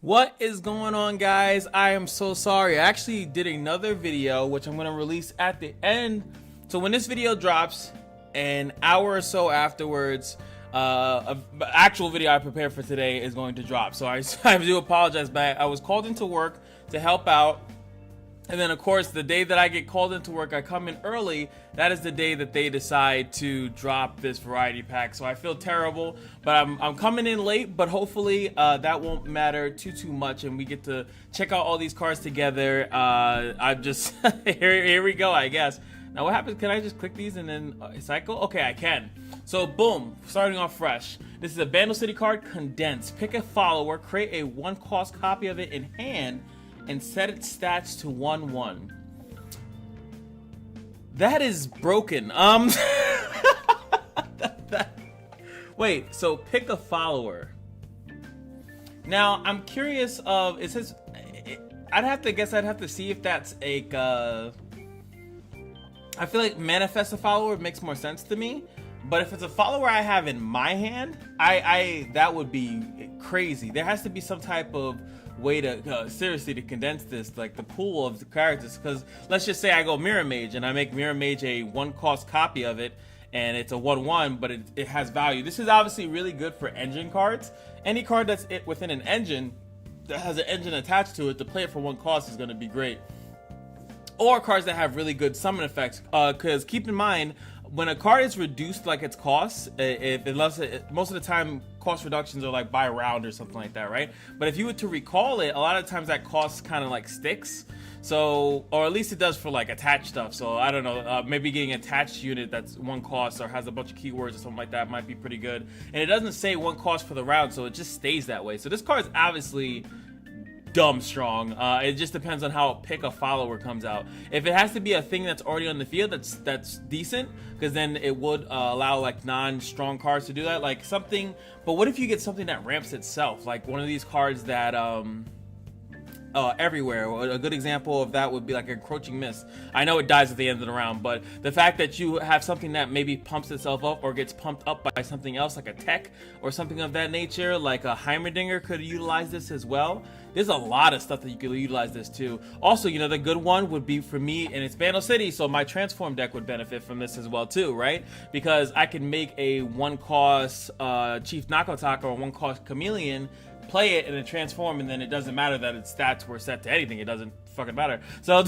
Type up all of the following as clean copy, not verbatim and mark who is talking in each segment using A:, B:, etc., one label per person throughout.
A: What is going on, guys? I am so sorry. I actually did another video which I'm going to release at the end. So when this video drops, an hour or so afterwards, an actual video I prepared for today is going to drop. So I do apologize, but I was called into work to help out. And then, of course, the day that I get called into work, I come in early. That is the day that they decide to drop this variety pack. So I feel terrible, but I'm coming in late, but hopefully that won't matter too much, and we get to check out all these cards together. I'm just here we go, I guess. Now what happens? Can I just click these and then cycle? Okay, I can. So boom, starting off fresh. This is a Vandal City card, Condense. Pick a follower, create a 1-cost copy of it in hand, and set its stats to 1/1. That is broken. Wait, so pick a follower. Now I'm curious of, it says, I'd have to see if that's a I feel like manifest a follower makes more sense to me. But if it's a follower I have in my hand, that would be crazy. There has to be some type of way to seriously to condense this, like the pool of the characters. Because let's just say I go Mirror Mage and I make Mirror Mage a 1-cost copy of it, and it's a 1/1, but it has value. This is obviously really good for engine cards. Any card that's within an engine that has an engine attached to it, to play it for 1 cost is going to be great. Or cards that have really good summon effects. Because keep in mind, when a card is reduced like its costs, most of the time cost reductions are like by round or something like that, right? But if you were to recall it, a lot of times that cost kind of like sticks. So, or at least it does for like attached stuff. So I don't know, maybe getting an attached unit that's 1 cost or has a bunch of keywords or something like that might be pretty good. And it doesn't say 1 cost for the round, so it just stays that way. So this card is obviously dumb strong. It just depends on how pick a follower comes out. If it has to be a thing that's already on the field, that's decent, because then it would allow like non-strong cards to do that, like something. But what if you get something that ramps itself, like one of these cards that everywhere? A good example of that would be like Encroaching Mist. I know it dies at the end of the round, but the fact that you have something that maybe pumps itself up or gets pumped up by something else, like a tech or something of that nature, like a Heimerdinger could utilize this as well. There's a lot of stuff that you could utilize this too. Also, you know, the good one would be for me, and it's Vandal City, so my Transform deck would benefit from this as well too, right? Because I can make a 1-cost Chief Nakotaka or 1-cost Chameleon, play it and then transform, and then it doesn't matter that its stats were set to anything. It doesn't fucking matter. So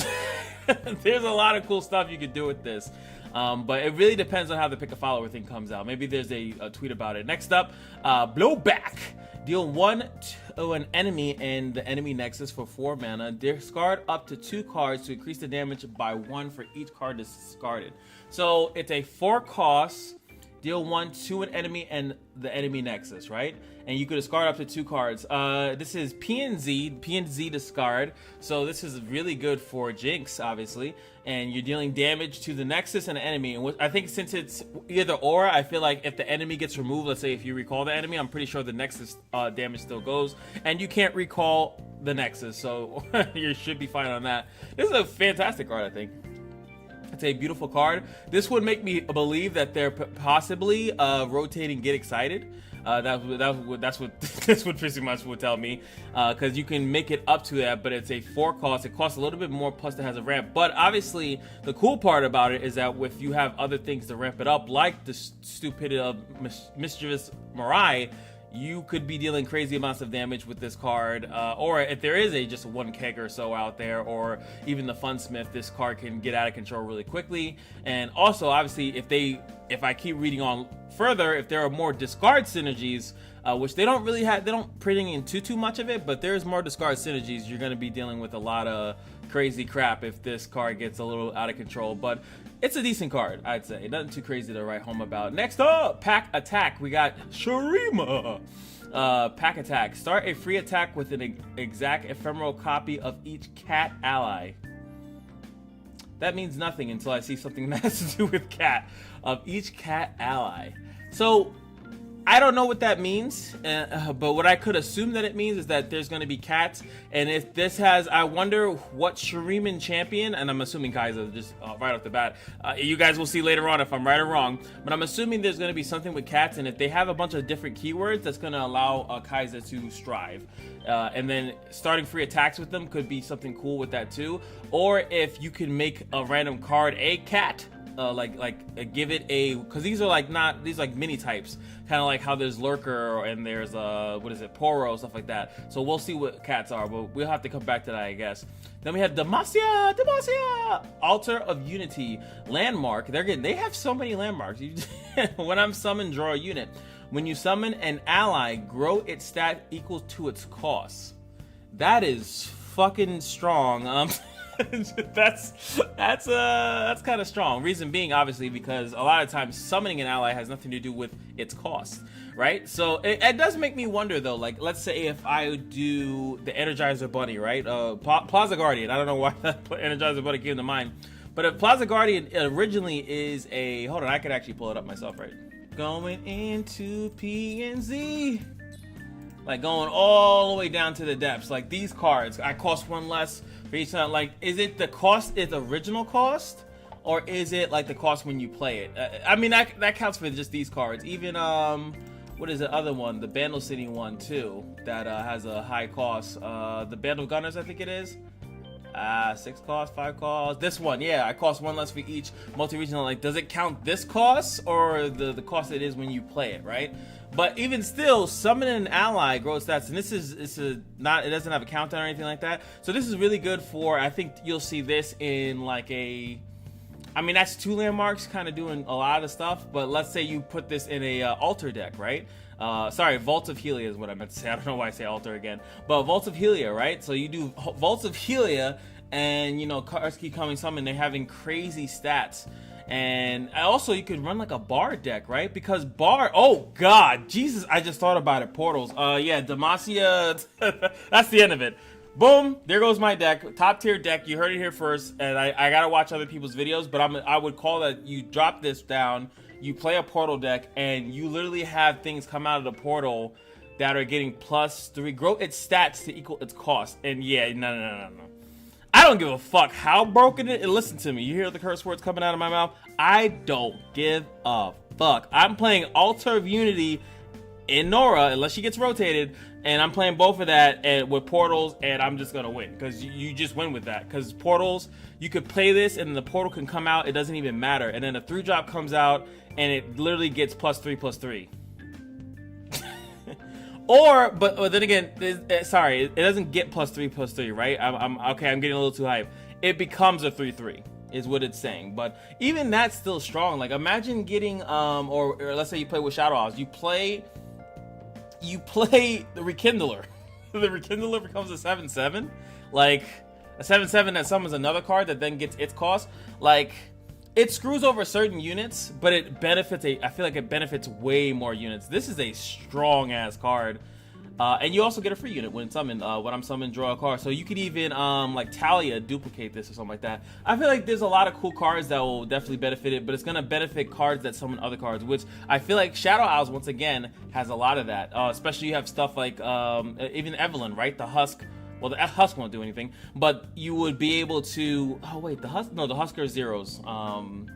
A: there's a lot of cool stuff you could do with this. But it really depends on how the pick a follower thing comes out. Maybe there's a tweet about it. Next up, Blowback. Deal 1 to an enemy and the enemy nexus for 4 mana. Discard up to 2 cards to increase the damage by 1 for each card discarded. So it's a 4-cost. Deal 1 to an enemy and the enemy nexus, right? And you could discard up to 2 cards. This is PNZ discard. So this is really good for Jinx, obviously. And you're dealing damage to the nexus and the enemy. And I think since it's either or, I feel like if the enemy gets removed, let's say if you recall the enemy, I'm pretty sure the nexus damage still goes. And you can't recall the nexus, so you should be fine on that. This is a fantastic card, I think. It's a beautiful card. This would make me believe that they're possibly rotating Get Excited. That's what this would pretty much would tell me, because you can make it up to that, but it's a 4-cost. It costs a little bit more, plus it has a ramp. But obviously, the cool part about it is that if you have other things to ramp it up, like the stupidity of Mischievous Mirai, you could be dealing crazy amounts of damage with this card, or if there is just 1 keg or so out there, or even the Funsmith, this card can get out of control really quickly. And also, obviously, if I keep reading on further, if there are more discard synergies, which they don't really have, they don't bring in too much of it, but there's more discard synergies, you're going to be dealing with a lot of crazy crap if this card gets a little out of control. But it's a decent card, I'd say. Nothing too crazy to write home about. Next up, Pack Attack. We got Shurima. Pack Attack. Start a free attack with an exact ephemeral copy of each cat ally. That means nothing until I see something that has to do with cat. Of each cat ally. So I don't know what that means, but what I could assume that it means is that there's going to be cats. And if this has, I wonder what Shuriman champion, and I'm assuming Kaiser just right off the bat. You guys will see later on if I'm right or wrong, but I'm assuming there's going to be something with cats, and if they have a bunch of different keywords, that's going to allow Kaiser to strive. And then starting free attacks with them could be something cool with that too. Or if you can make a random card a cat. Give it a, because these are like not, these like mini types, kind of like how there's Lurker and there's what is it, Poro, stuff like that. So we'll see what cats are, but we'll have to come back to that, I guess. Then we have Demacia, Altar of Unity, landmark. They have so many landmarks. When I'm summoned, draw a unit. When you summon an ally, grow its stat equal to its cost. That is fucking strong. That's kind of strong. Reason being, obviously, because a lot of times summoning an ally has nothing to do with its cost, right? So it does make me wonder though. Like, let's say if I do the Energizer Bunny, right? Plaza Guardian. I don't know why that Energizer Bunny came to mind, but if Plaza Guardian originally is a, hold on, I could actually pull it up myself, right? Going into PNZ. Like going all the way down to the depths. Like these cards, I cost one less for each time. Like, is it the cost, its original cost, or is it like the cost when you play it? I mean, that counts for just these cards. Even what is the other one? The Bandle City one too, that has a high cost. The Band of Gunners, I think it is. 6 cost, 5 cost. This one, yeah, I cost one less for each multi-regional. Like, does it count this cost or the cost it is when you play it, right? But even still, summon an ally, grow stats, and this is it doesn't have a countdown or anything like that. So this is really good for, I think you'll see this in like a, I mean, that's 2 landmarks kind of doing a lot of stuff, but let's say you put this in a altar deck, right? Sorry, Vault of Helia is what I meant to say. I don't know why I say altar again, but Vault of Helia, right? So you do Vaults of Helia, and you know, cards keep coming summon, they're having crazy stats. And also you could run like a Bard deck, right? Because Bard, oh god, Jesus, I just thought about it. Portals. Yeah, Demacia, that's the end of it. Boom, there goes my deck. Top tier deck. You heard it here first, and I gotta watch other people's videos, but I would call that you drop this down, you play a portal deck, and you literally have things come out of the portal that are getting +3. Grow its stats to equal its cost. And yeah, no. I don't give a fuck how broken it is. Listen to me. You hear the curse words coming out of my mouth? I don't give a fuck. I'm playing Altar of Unity in Nora, unless she gets rotated, and I'm playing both of that and with portals, and I'm just gonna win because you just win with that. Because portals, you could play this and the portal can come out. It doesn't even matter. And then a 3-drop comes out and it literally gets +3/+3. Or, but then again, sorry, it doesn't get +3/+3, right? I'm getting a little too hype. It becomes a 3/3, is what it's saying. But even that's still strong. Like, imagine getting, or let's say you play with Shadow Owls. You play the Rekindler. The Rekindler becomes a 7/7. Like, a 7/7 that summons another card that then gets its cost. Like, it screws over certain units, but it benefits I feel like it benefits way more units. This is a strong ass card. And you also get a free unit when summoned. When I'm summoned, draw a card. So you could even like Talia duplicate this or something like that. I feel like there's a lot of cool cards that will definitely benefit it, but it's gonna benefit cards that summon other cards, which I feel like Shadow Owls once again has a lot of that. Especially you have stuff like even Evelyn, right? The Husk. Well, the Husk won't do anything, but you would be able to. Oh wait, the Husker zeros. And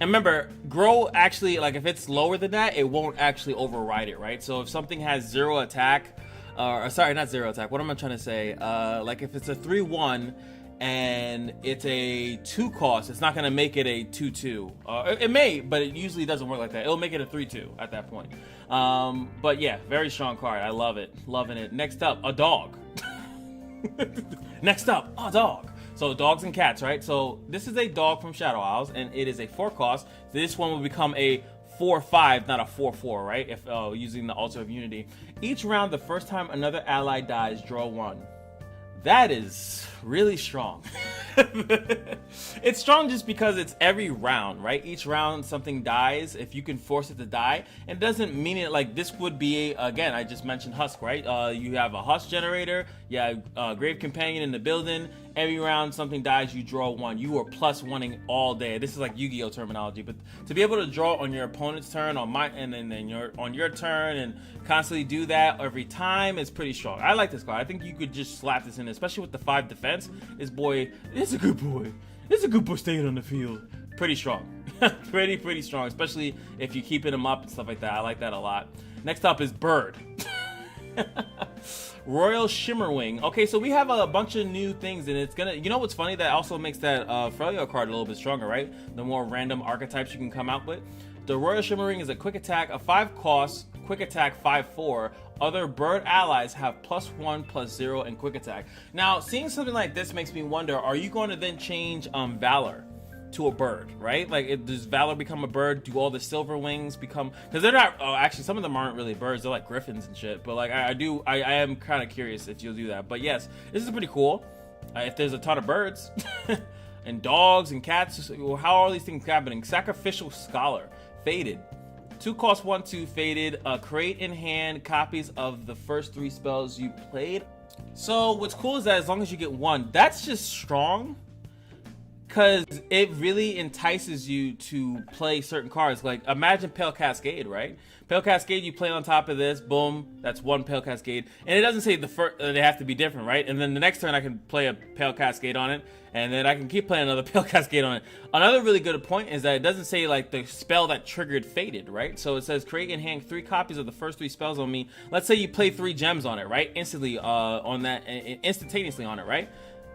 A: remember, grow actually, like if it's lower than that, it won't actually override it, right? So if something has 0 attack, sorry, not 0 attack. What am I trying to say? Like if it's a 3/1 and it's a 2 cost, it's not gonna make it a 2/2. It may, but it usually doesn't work like that. It'll make it a 3/2 at that point. But yeah, very strong card. I love it, loving it. Next up, a dog. Next up, a dog. So dogs and cats, right? So this is a dog from Shadow Owls, and it is a 4 cost. This one will become a 4/5, not a 4/4, right? If using the Altar of Unity. Each round, the first time another ally dies, draw 1. That is really strong. It's strong just because it's every round, right? Each round something dies if you can force it to die. It doesn't mean it like this would be, again, I just mentioned Husk, right? You have a Husk generator, you have Grave Companion in the building, Every round something dies, you draw one. You are plus oneing all day. This is like Yu-Gi-Oh terminology, but to be able to draw on your opponent's turn, on your turn, and constantly do that every time is pretty strong. I like this card. I think you could just slap this in, especially with the 5 defense. This boy is a good boy. It's a good boy staying on the field. Pretty strong. pretty strong, especially if you're keeping him up and stuff like that. I like that a lot. Next up is Bird. Royal Shimmerwing. Okay, so we have a bunch of new things, and it's gonna, you know what's funny? That also makes that Freljord card a little bit stronger, right? The more random archetypes you can come out with. The Royal Shimmerwing is a quick attack, a 5 cost, quick attack 5/4. Other bird allies have +1/+0 and quick attack. Now, seeing something like this makes me wonder, are you going to then change Valor to a bird, right? Like, does Valor become a bird? Do all the silver wings become, because they're not, actually some of them aren't really birds, they're like griffins and shit, but like I am kind of curious if you'll do that. But yes, this is pretty cool. If there's a ton of birds and dogs and cats, how are all these things happening? Sacrificial Scholar, faded, 2 cost 1/2, faded. Create in hand copies of the first 3 spells you played. So what's cool is that as long as you get 1, that's just strong, because it really entices you to play certain cards. Like, imagine Pale Cascade, right? Pale Cascade, you play on top of this, boom, that's 1 Pale Cascade. And it doesn't say the first, they have to be different, right? And then the next turn I can play a Pale Cascade on it, and then I can keep playing another Pale Cascade on it. Another really good point is that it doesn't say like the spell that triggered faded, right? So it says create in hand 3 copies of the first 3 spells on me. Let's say you play 3 gems on it, right? Instantly on that, instantaneously on it, right?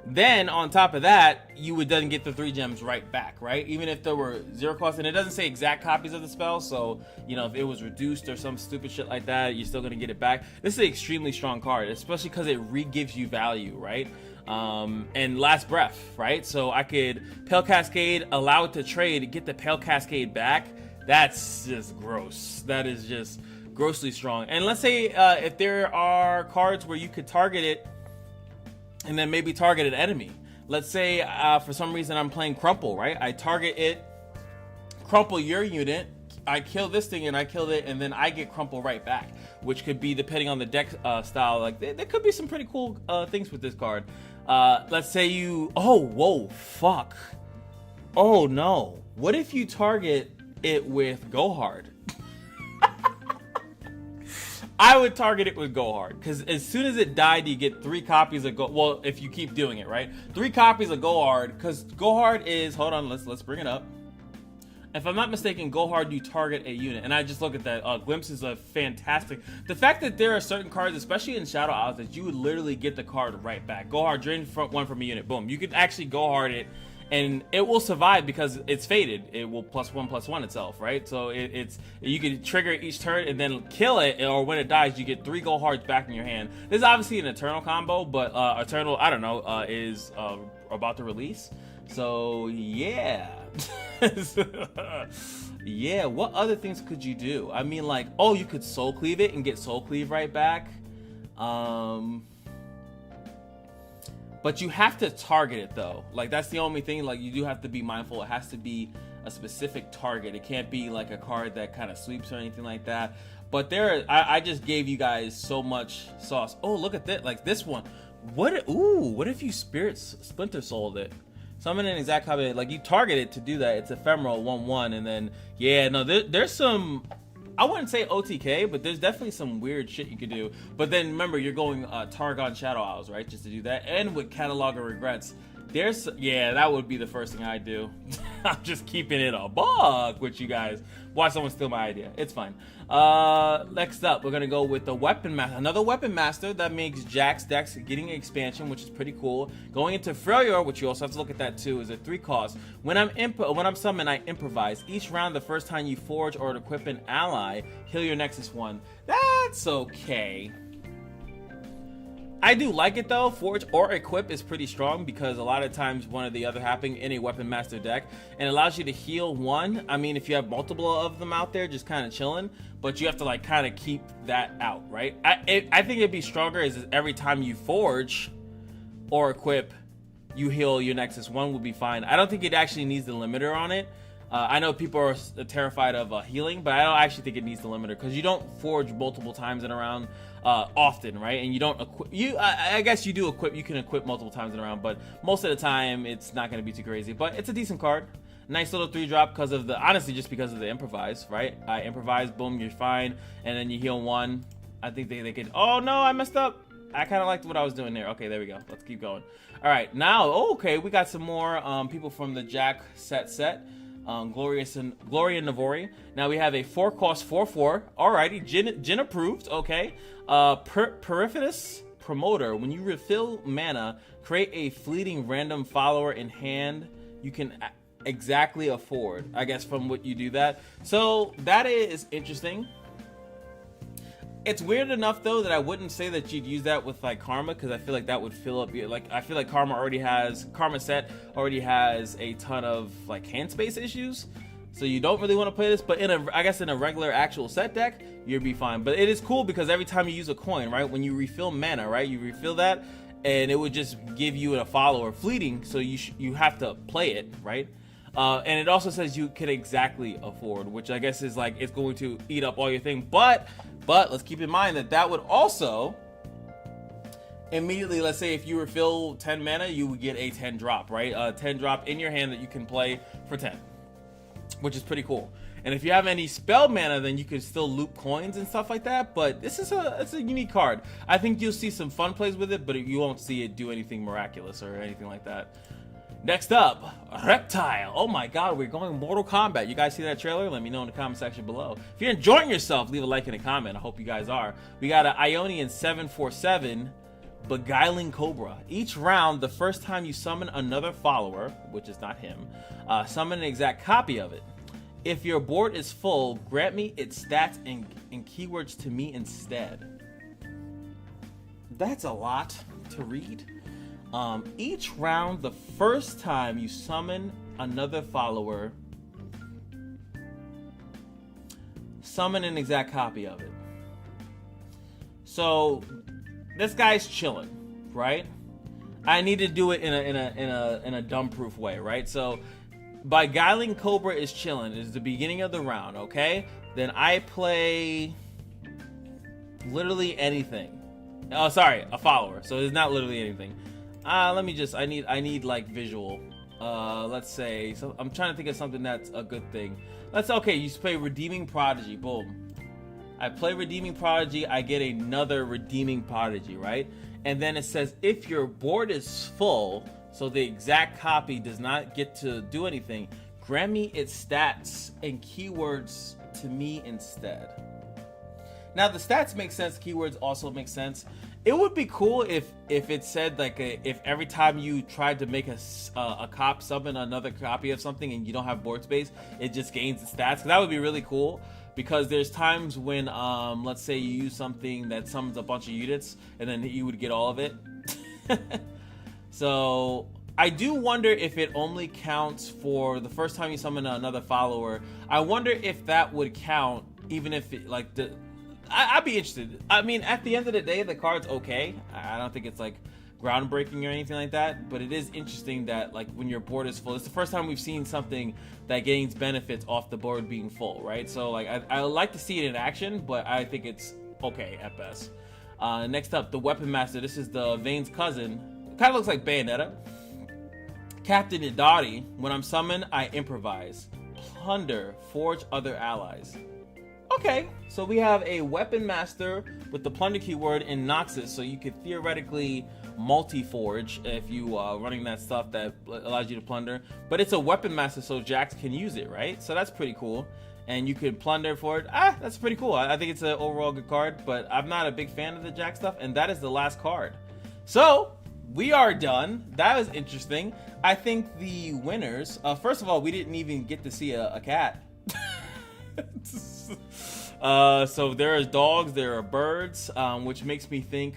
A: Then on top of that, you would then get the 3 gems right back, right? Even if there were 0 cost, and it doesn't say exact copies of the spell, so you know, if it was reduced or some stupid shit like that, you're still gonna get it back. This is an extremely strong card, especially because it re-gives you value, right? And Last Breath, right? So I could Pale Cascade, allow it to trade, get the Pale Cascade back. That's just gross. That is just grossly strong. And let's say if there are cards where you could target it and then maybe target an enemy. Let's say for some reason I'm playing Crumple, right? I target it, crumple your unit, I kill this thing and I killed it, and then I get Crumple right back, which could be, depending on the deck style, like there could be some pretty cool things with this card. Let's say you, oh, whoa, fuck. Oh no, what if you target it with Go Hard? I would target it with Go Hard, because as soon as it died, you get 3 copies of Go. Well, if you keep doing it, right? 3 copies of Go Hard, because Go Hard is, hold on, let's bring it up. If I'm not mistaken, Go Hard, you target a unit, and I just look at that. Glimpse is a fantastic. The fact that there are certain cards, especially in Shadow Isles, that you would literally get the card right back. Go Hard, drain one from a unit, boom. You could actually Go Hard it, and it will survive because it's faded. It will +1/+1 itself, right? So it's you can trigger each turn and then kill it, or when it dies, you get 3 Go Hards back in your hand. This is obviously an Eternal combo, but Eternal, I don't know, is about to release. So yeah. Yeah, what other things could you do? I mean, like, oh, you could Soul Cleave it and get Soul Cleave right back. But you have to target it though. Like, that's the only thing. Like, you do have to be mindful. It has to be a specific target. It can't be like a card that kind of sweeps or anything like that. But I just gave you guys so much sauce. Oh, look at that. Like this one. What if you Splinter Souled it? Summon an exact copy. Like, you target it to do that. It's ephemeral 1/1, and then yeah, no, there's some, I wouldn't say OTK, but there's definitely some weird shit you could do. But then remember, you're going Targon Shadow Isles, right? Just to do that. And with Catalog of Regrets, yeah, that would be the first thing I'd do. I'm just keeping it a buck with you guys. Watch someone steal my idea. It's fine. Next up, we're gonna go with the Weapon Master. Another Weapon Master that makes Jack's decks getting an expansion, which is pretty cool. Going into Freljord, which you also have to look at that too, is a 3 cost. When I'm summoned, I improvise. Each round, the first time you forge or equip an ally, heal your Nexus 1. That's okay. I do like it though. Forge or equip is pretty strong, because a lot of times one or the other happening in a Weapon Master deck, and allows you to heal 1. I mean, if you have multiple of them out there just kind of chilling, but you have to like kind of keep that out, right? I think it'd be stronger is every time you forge or equip, you heal your Nexus 1 would be fine. I don't think it actually needs the limiter on it. I know people are terrified of healing, but I don't actually think it needs the limiter because you don't forge multiple times in a round often, right? And you don't equip. I guess you do equip. You can equip multiple times in a round, but most of the time it's not going to be too crazy. But it's a decent card. Nice little 3-drop because of the honestly just because of the improvise, right? I improvise, boom, you're fine, and then you heal 1. I think they could. Oh no, I messed up. I kind of liked what I was doing there. Okay, there we go. Let's keep going. All right, now okay, we got some more people from the Jack set. Gloria Navori. Now we have a 4-cost 4/4. Alrighty, Jin approved. Okay. Periphetus Promoter. When you refill mana, create a fleeting random follower in hand. You can exactly afford, I guess, from what you do that. So that is interesting. It's weird enough though that I wouldn't say that you'd use that with like Karma, because I feel like that would fill up your, like I feel like Karma set already has a ton of like hand space issues, so you don't really want to play this. But I guess in a regular actual set deck you'd be fine. But it is cool because every time you use a coin, right, when you refill mana, right, you refill that and it would just give you a follower fleeting, so you have to play it, right? And it also says you can exactly afford, which I guess is like it's going to eat up all your thing. But let's keep in mind that would also immediately, let's say if you refill 10 mana, you would get a 10 drop, right? 10 drop in your hand that you can play for 10, which is pretty cool. And if you have any spell mana, then you can still loop coins and stuff like that. But this is it's a unique card. I think you'll see some fun plays with it, but you won't see it do anything miraculous or anything like that. Next up, Reptile. Oh my god, we're going Mortal Kombat. You guys see that trailer? Let me know in the comment section below. If you're enjoying yourself, leave a like and a comment. I hope you guys are. We got an Ionian 747 Beguiling Cobra. Each round, the first time you summon another follower, which is not him, summon an exact copy of it. If your board is full, grant me its stats and keywords to me instead. That's a lot to read. Each round, the first time you summon another follower, summon an exact copy of it. So this guy's chilling, right? I need to do it in a dumb-proof way, right? So Beguiling Cobra is chilling. It's the beginning of the round, okay? Then I play literally anything. Oh, sorry, a follower. So it's not literally anything. Let me just, I need like visual. Let's say, so I'm trying to think of something that's a good thing. Okay, you play Redeeming Prodigy, boom. I play Redeeming Prodigy, I get another Redeeming Prodigy, right? And then it says, if your board is full, so the exact copy does not get to do anything, grant me its stats and keywords to me instead. Now the stats make sense, keywords also make sense. It would be cool if it said like if every time you tried to make a summon another copy of something and you don't have board space, it just gains the stats. That would be really cool, because there's times when let's say you use something that summons a bunch of units and then you would get all of it. So I do wonder if it only counts for the first time you summon another follower. I wonder if that would count even if it, like I'd be interested. I mean, at the end of the day, the card's okay. I don't think it's like groundbreaking or anything like that, but it is interesting that like when your board is full, it's the first time we've seen something that gains benefits off the board being full, right? So like I like to see it in action, but I think it's okay at best. Next up, the Weapon Master. This is the Vayne's cousin. Kind of looks like Bayonetta. Captain Idari. When I'm summoned, I improvise, plunder, forge other allies. Okay, so we have a Weapon Master with the plunder keyword in Noxus, so you could theoretically multi-forge if you are running that stuff that allows you to plunder. But it's a Weapon Master, so Jax can use it, right? So that's pretty cool. And you could plunder for it. That's pretty cool. I think it's an overall good card, but I'm not a big fan of the Jax stuff, and that is the last card. So we are done. That was interesting. I think the winners, first of all, we didn't even get to see a cat. So there are dogs, there are birds, which makes me think,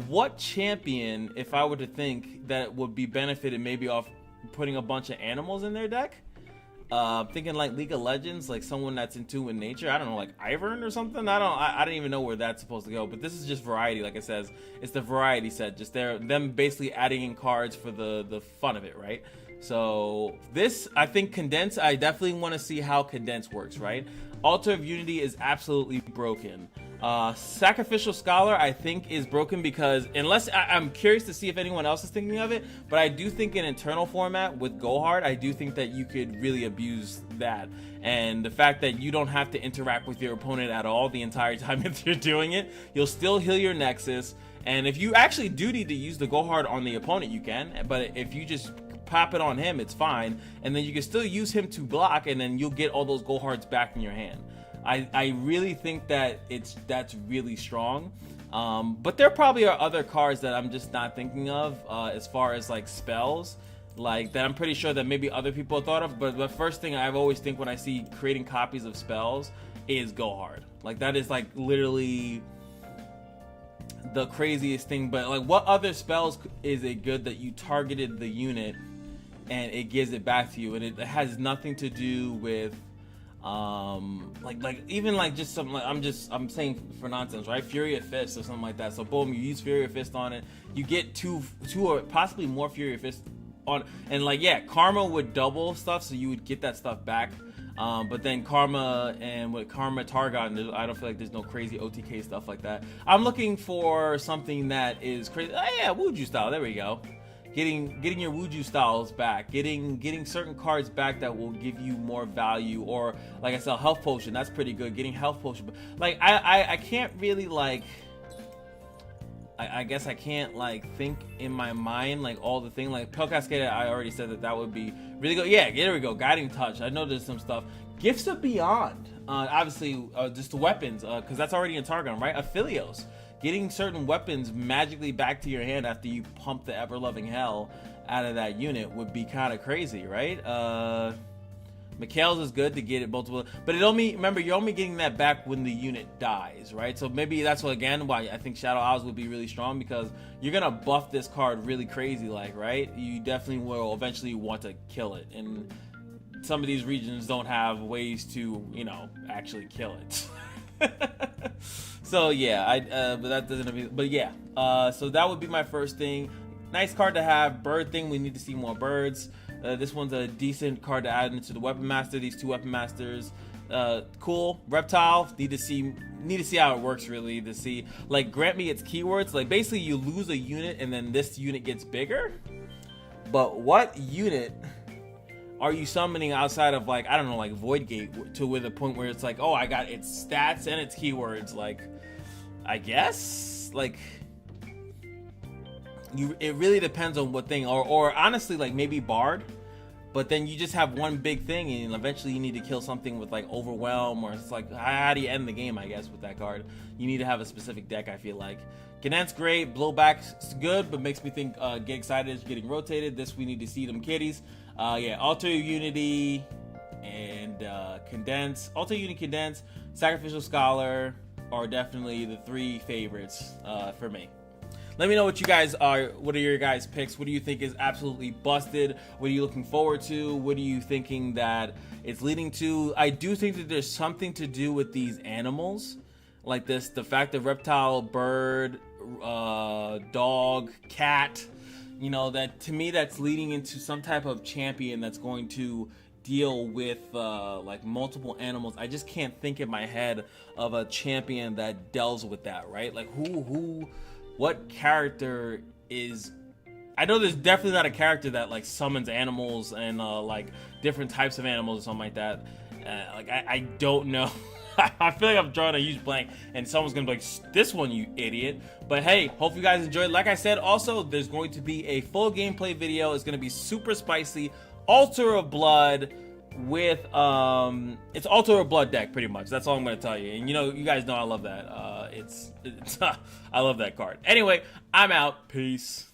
A: what champion, if I were to think, that would be benefited maybe off putting a bunch of animals in their deck? Thinking like League of Legends, like someone that's in tune with nature. I don't know, like Ivern or something. I don't even know where that's supposed to go. But this is just variety, like it says. It's the variety set. Just them basically adding in cards for the fun of it, right? So this, I think Condense, I definitely want to see how Condense works, right? Altar of Unity is absolutely broken. Sacrificial Scholar, I think, is broken because I'm curious to see if anyone else is thinking of it, but I do think in internal format with Go Hard, I do think that you could really abuse that. And the fact that you don't have to interact with your opponent at all the entire time if you're doing it, you'll still heal your Nexus. And if you actually do need to use the Go Hard on the opponent, you can, but if you just pop it on him, it's fine. And then you can still use him to block, and then you'll get all those Go Hards back in your hand. I really think that that's really strong. But there probably are other cards that I'm just not thinking of as far as like spells, like that I'm pretty sure that maybe other people have thought of. But the first thing I always think when I see creating copies of spells is Go Hard. Like that is like literally the craziest thing. But like, what other spells is it good that you targeted the unit and it gives it back to you, and it has nothing to do with like even like just something like, I'm saying for nonsense, right? Fury of Fist or something like that. So boom, you use Fury of Fist on it, you get two or possibly more Fury of Fist on, and like, yeah, Karma would double stuff, so you would get that stuff back. But then Karma and with Karma Targon, I don't feel like there's no crazy OTK stuff like that. I'm looking for something that is crazy. Oh yeah, Wuju style, there we go. Getting your Wuju styles back, getting certain cards back that will give you more value, or like I said, health potion, that's pretty good. Getting health potion, but like I can't really like, I guess I can't like think in my mind like all the thing like Pale Cascade. I already said that would be really good. Yeah, there we go. Guiding Touch. I know there's some stuff. Gifts of Beyond. Obviously, just the weapons, because that's already in Targon, right? Aphelios. Getting certain weapons magically back to your hand after you pump the ever-loving hell out of that unit would be kind of crazy, right? Mikhail's is good to get it multiple, but it only, remember, you're only getting that back when the unit dies, right? So maybe that's what, again, why I think Shadow Owls would be really strong, because you're gonna buff this card really crazy, like, right? You definitely will eventually want to kill it, and some of these regions don't have ways to, you know, actually kill it. So yeah, but that doesn't. But yeah, so that would be my first thing. Nice card to have. Bird thing. We need to see more birds. This one's a decent card to add into the Weapon Master. These two Weapon Masters, cool. Reptile. Need to see how it works, really. To see, like, grant me its keywords. Like, basically, you lose a unit and then this unit gets bigger. But what unit are you summoning outside of, like, I don't know, like Void Gate, to with a point where it's like, oh, I got its stats and its keywords, like, I guess, like, it really depends on what thing, or honestly, like, maybe Bard, but then you just have one big thing and eventually you need to kill something with like Overwhelm, or it's like, how do you end the game, I guess, with that card? You need to have a specific deck, I feel like. Condense, great. Blowback's good, but makes me think Get Excited is getting rotated. This, we need to see them kitties. Yeah, Altar Unity and Condense. Altar Unity, Condense, Sacrificial Scholar are definitely the three favorites for me. Let me know what you guys are. What are your guys' picks? What do you think is absolutely busted? What are you looking forward to? What are you thinking that it's leading to? I do think that there's something to do with these animals, like this, the fact that reptile, bird, dog, cat, you know, that to me that's leading into some type of champion that's going to deal with like multiple animals. I just can't think in my head of a champion that deals with that, right? Like what character is, I know there's definitely not a character that like summons animals and like different types of animals or something like that. Like I don't know. I feel like I'm drawing a huge blank and someone's gonna be like, this one, you idiot. But hey, hope you guys enjoyed. Like I said, also there's going to be a full gameplay video. It's gonna be super spicy. Altar of Blood with it's Altar of Blood deck, pretty much. That's all I'm gonna tell you. And you know, you guys know I love that. It's I love that card. Anyway, I'm out. Peace.